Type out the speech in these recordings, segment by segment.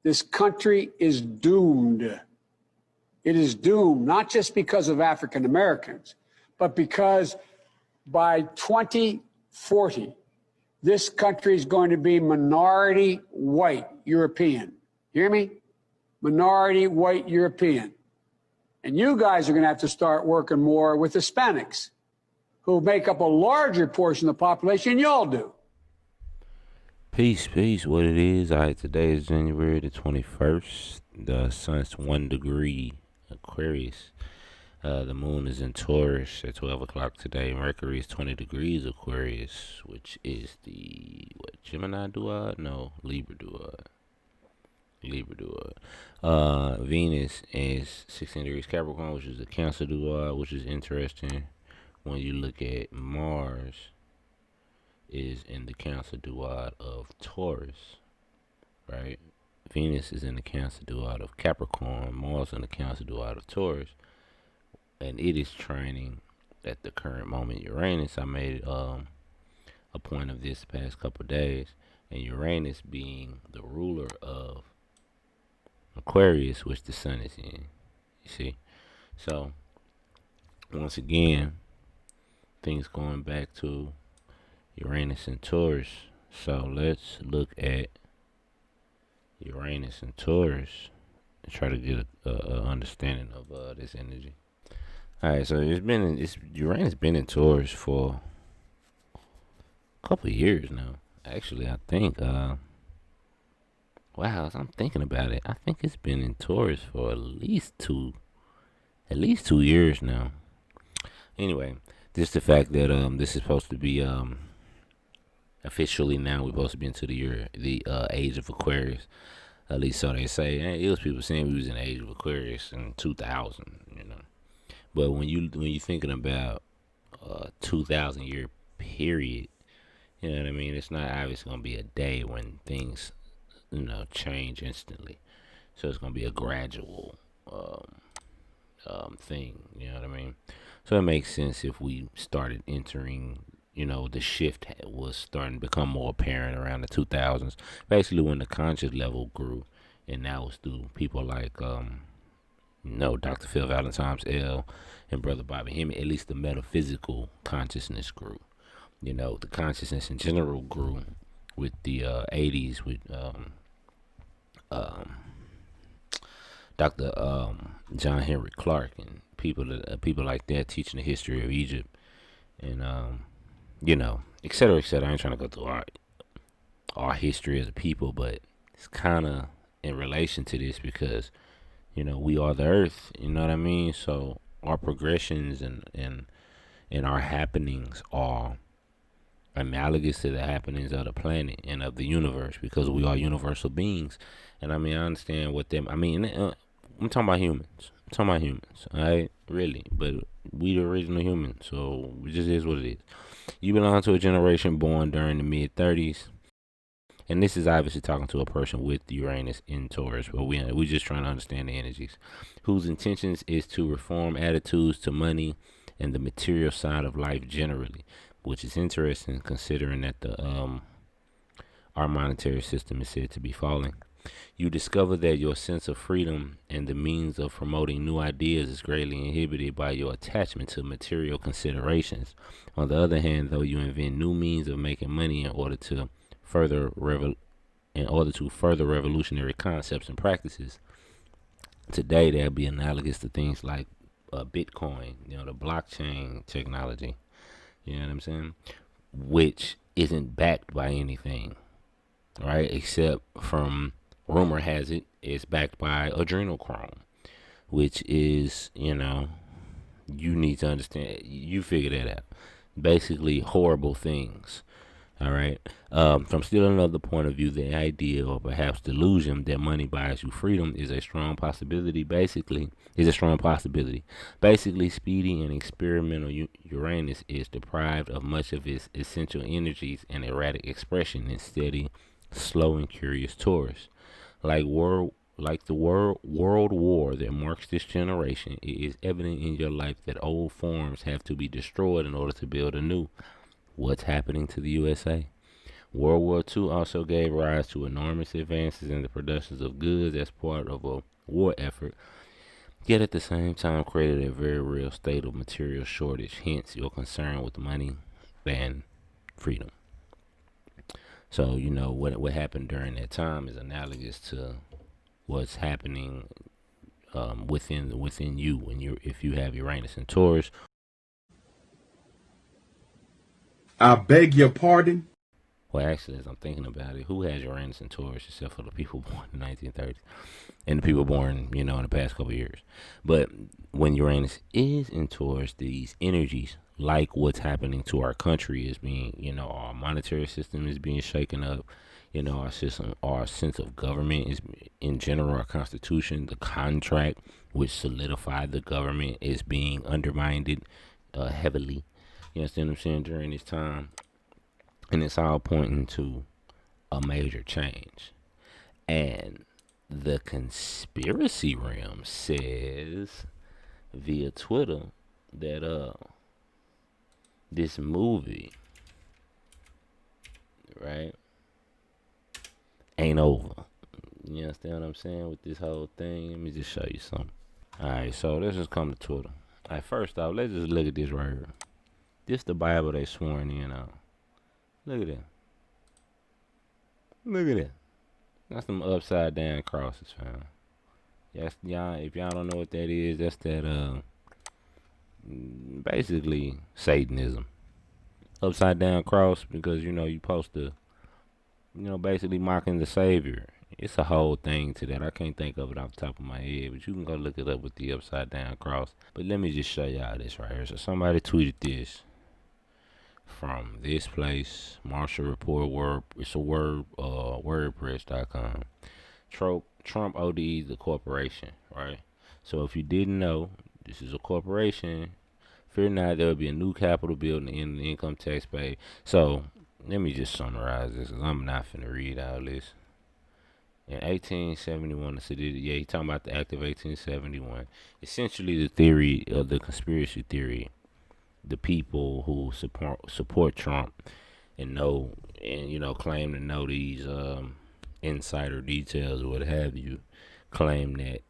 This country is doomed. It is doomed, not just because of African Americans, but because by 2040, this country is going to be minority white European. Hear me? Minority white European. And you guys are going to have to start working more with Hispanics, who make up a larger portion of the population than y'all do. Peace, what it is. All right, today is January the 21st. The sun's 1 degree Aquarius. The moon is in Taurus at 12 o'clock today. Mercury is 20 degrees Aquarius, which is the, Gemini Duad? No, Libra Duad. Venus is 16 degrees Capricorn, which is the Cancer Duad, which is interesting. When you look at Mars, is in the Cancer Duad of Taurus, right? Venus is in the Cancer Duad of Capricorn, Mars in the Cancer Duad of Taurus, and it is training at the current moment Uranus. I made a point of this past couple of days, and Uranus being the ruler of Aquarius, which the sun is in, you see. So once again, things going back to Uranus and Taurus. So let's look at Uranus and Taurus and try to get a understanding of this energy. All right, so Uranus been in Taurus for a couple of years now. Actually, I think as I'm thinking about it, I think it's been in Taurus for at least 2 years now. Anyway, just the fact that this is supposed to be officially now we're supposed to be into the age of Aquarius. At least so they say. And it was people saying we was in the age of Aquarius in 2000, you know. But when you're thinking about 2,000 year period, you know what I mean? It's not obviously gonna be a day when things, you know, change instantly. So it's gonna be a gradual thing. You know what I mean? So it makes sense if we started entering, you know, the shift was starting to become more apparent around the 2000s. Basically, when the conscious level grew, and that was through people like, Dr. Phil Valentine's L and Brother Bobby Hemmett. At least the metaphysical consciousness grew. You know, the consciousness in general grew with the 80s with Dr. John Henry Clark and people like that teaching the history of Egypt and you know, et cetera, et cetera. I ain't trying to go through our history as a people, but it's kind of in relation to this because, you know, we are the earth, you know what I mean? So our progressions and our happenings are analogous to the happenings of the planet and of the universe because we are universal beings. And I mean, I understand what them, I mean, I'm talking about humans. All right? Really. But we the original humans, so it just is what it is. You belong to a generation born during the mid-30s. And this is obviously talking to a person with Uranus in Taurus, but we're just trying to understand the energies. Whose intentions is to reform attitudes to money and the material side of life generally, which is interesting considering that our monetary system is said to be falling. You discover that your sense of freedom and the means of promoting new ideas is greatly inhibited by your attachment to material considerations. On the other hand, though, you invent new means of making money in order to further revolutionary concepts and practices. Today, that'll be analogous to things like Bitcoin, you know, the blockchain technology. You know what I'm saying? Which isn't backed by anything, right? Except from rumor has it, it's backed by adrenochrome, which is, you know, you need to understand. You figure that out. Basically, horrible things. All right. From still another point of view, the idea or perhaps delusion that money buys you freedom is a strong possibility. Basically, speedy and experimental Uranus is deprived of much of its essential energies and erratic expression in steady, slow, and curious Taurus. Like the world war that marks this generation, it is evident in your life that old forms have to be destroyed in order to build anew. What's happening to the USA? World War II also gave rise to enormous advances in the productions of goods as part of a war effort, yet at the same time created a very real state of material shortage, hence your concern with money and freedom. So, what happened during that time is analogous to what's happening within you when if you have Uranus and Taurus. I beg your pardon? Well, actually, as I'm thinking about it, who has Uranus and Taurus except for the people born in the 1930s and the people born, in the past couple of years? But when Uranus is in Taurus, these energies, like what's happening to our country, is being, our monetary system is being shaken up. Our system, our sense of government is, in general, our constitution, the contract which solidified the government is being undermined heavily. You understand what I'm saying? During this time, and it's all pointing to a major change. And the conspiracy realm says via Twitter that this movie, right, ain't over. You understand what I'm saying with this whole thing? Let me just show you something. Alright, so let's just come to Twitter. Alright, first off, let's just look at this right here. This the Bible they sworn in on. Look at that. Look at that. That's some upside down crosses, fam. Yes, y'all. If y'all don't know what that is, that's that basically Satanism. Upside down cross because you supposed to basically mocking the Savior. It's a whole thing to that. I can't think of it off the top of my head, but you can go look it up with the upside down cross. But let me just show y'all this right here. So somebody tweeted this from this place, Marshall Report Word. It's a word, WordPress.com. Trump ODs the corporation, right? So if you didn't know, this is a corporation. Fear not, there will be a new Capitol building in the income tax paid. So let me just summarize this, because I'm not finna read all this. In 1871, he's talking about the Act of 1871. Essentially, the theory of the conspiracy theory, the people who support Trump and claim to know these insider details or what have you, claim that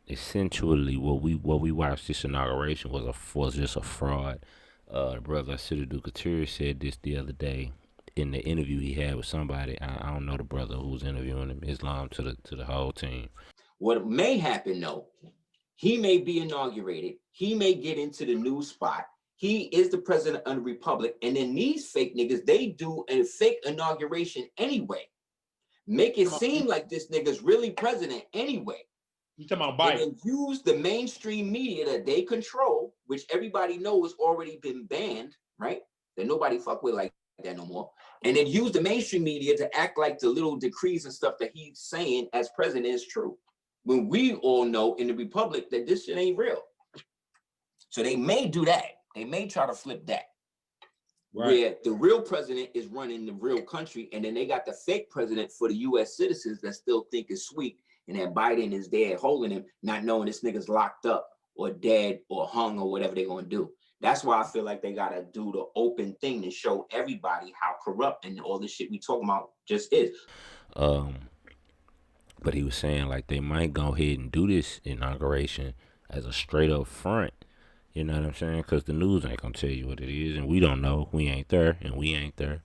essentially what we watched this inauguration was just a fraud. Brother Siddhu Dukaturi said this the other day in the interview he had with somebody. I don't know the brother who was interviewing him. Islam to the whole team. What may happen though, he may be inaugurated. He may get into the new spot. He is the president of the republic, and then these fake niggas, they do a fake inauguration anyway. Make it seem like this nigga's really president anyway. You talking about Biden? And then use the mainstream media that they control, which everybody knows already been banned, right? That nobody fuck with like that no more. And then use the mainstream media to act like the little decrees and stuff that he's saying as president is true. When we all know in the republic that this shit ain't real. So they may do that. They may try to flip that. Right. Where the real president is running the real country, and then they got the fake president for the U.S. citizens that still think is sweet, and that Biden is there holding him, not knowing this nigga's locked up or dead or hung or whatever they're going to do. That's why I feel like they got to do the open thing and show everybody how corrupt and all this shit we talking about just is. But he was saying like they might go ahead and do this inauguration as a straight up front. You know what I'm saying? Because the news ain't going to tell you what it is, and we don't know. We ain't there, and we ain't there.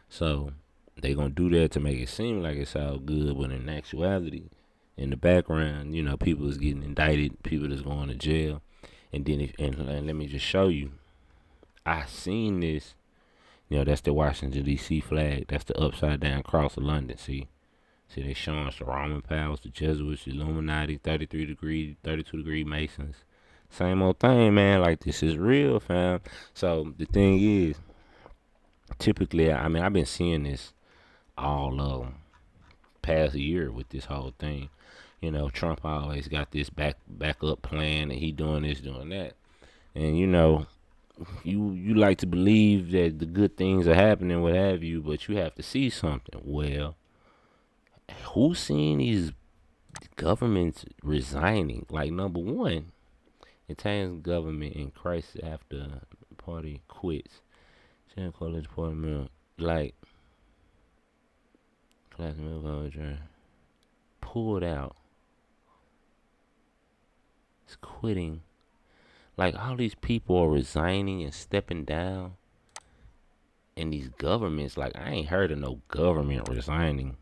So they going to do that to make it seem like it's all good, but in actuality, in the background, people is getting indicted, people is going to jail. And then, and let me just show you. I seen this. That's the Washington, D.C. flag. That's the upside down cross of London, see? See, they showing us the Roman powers, the Jesuits, the Illuminati, 32 degree Masons. Same old thing, man. Like, this is real, fam. So, the thing is, typically, I've been seeing this all past year with this whole thing. Trump always got this backup plan, and he doing this, doing that. And, you like to believe that the good things are happening, what have you, but you have to see something. Well, who's seeing these governments resigning? Like, number one, Italian government in crisis after party quits. College parliament. Like, Black milk pulled out. It's quitting. Like, all these people are resigning and stepping down. And these governments, like, I ain't heard of no government resigning.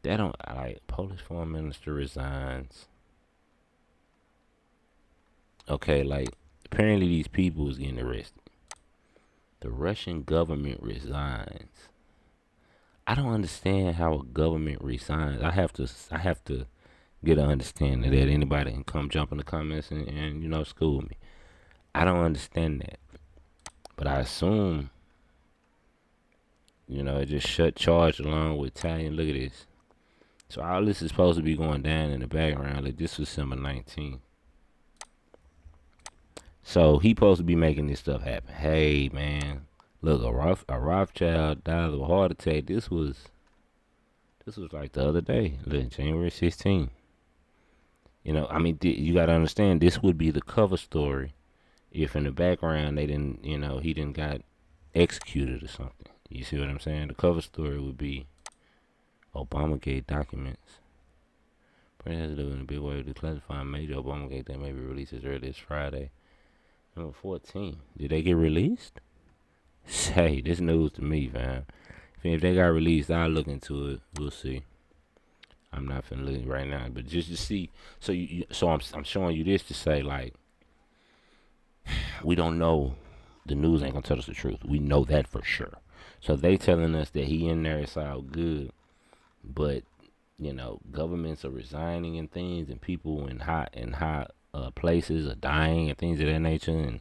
They don't, like, Polish foreign minister resigns. Okay, like, apparently these people is getting arrested. The Russian government resigns. I don't understand how a government resigns. I have to get an understanding of that. Anybody can come jump in the comments and you know, school me. I don't understand that. But I assume, you know, it just shut charge along with Italian. Look at this. So all this is supposed to be going down in the background. Like, this was December 19th. So he supposed to be making this stuff happen. Hey, man, look, a Rothschild died of a heart attack. This was like the other day, look, January 16th. You know, I mean, you got to understand, this would be the cover story if in the background they didn't, you know, he didn't got executed or something. You see what I'm saying? The cover story would be Obamagate documents. President has in a big way to classify major Obamagate that may be released as early as Friday. Number 14. Did they get released? Say, this news to me, fam. If they got released, I'll look into it. We'll see. I'm not finna look right now, but just to see. So I'm showing you this to say, like, we don't know. The news ain't gonna tell us the truth. We know that for sure. So they telling us that he in there, it's all good, but you know, governments are resigning and things, and people in hot places are dying and things of that nature. And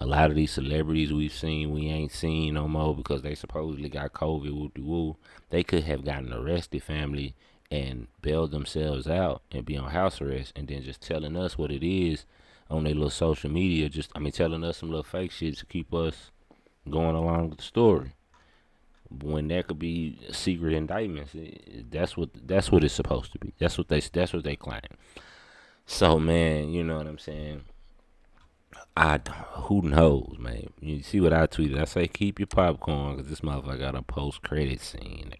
a lot of these celebrities we ain't seen no more because they supposedly got COVID. Woo-de-woo. They could have gotten arrested, family, and bailed themselves out and be on house arrest, and then just telling us what it is on their little social media. Telling us some little fake shit to keep us going along with the story. When there could be secret indictments, that's what it's supposed to be. That's what they claim. So, man, you know what I'm saying? Who knows, man? You see what I tweeted? I say keep your popcorn because this motherfucker got a post-credit scene.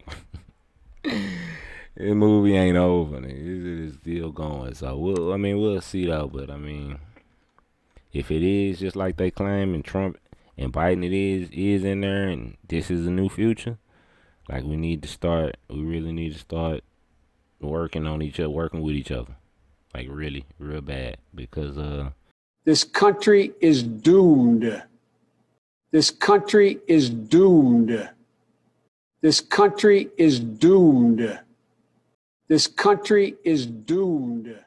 This movie ain't over. It is still going. So we'll see though. But I mean, if it is just like they claim, and Trump and Biden is in there, and this is a new future, like we really need to start working with each other, like really, real bad, because this country is doomed. This country is doomed. This country is doomed. This country is doomed.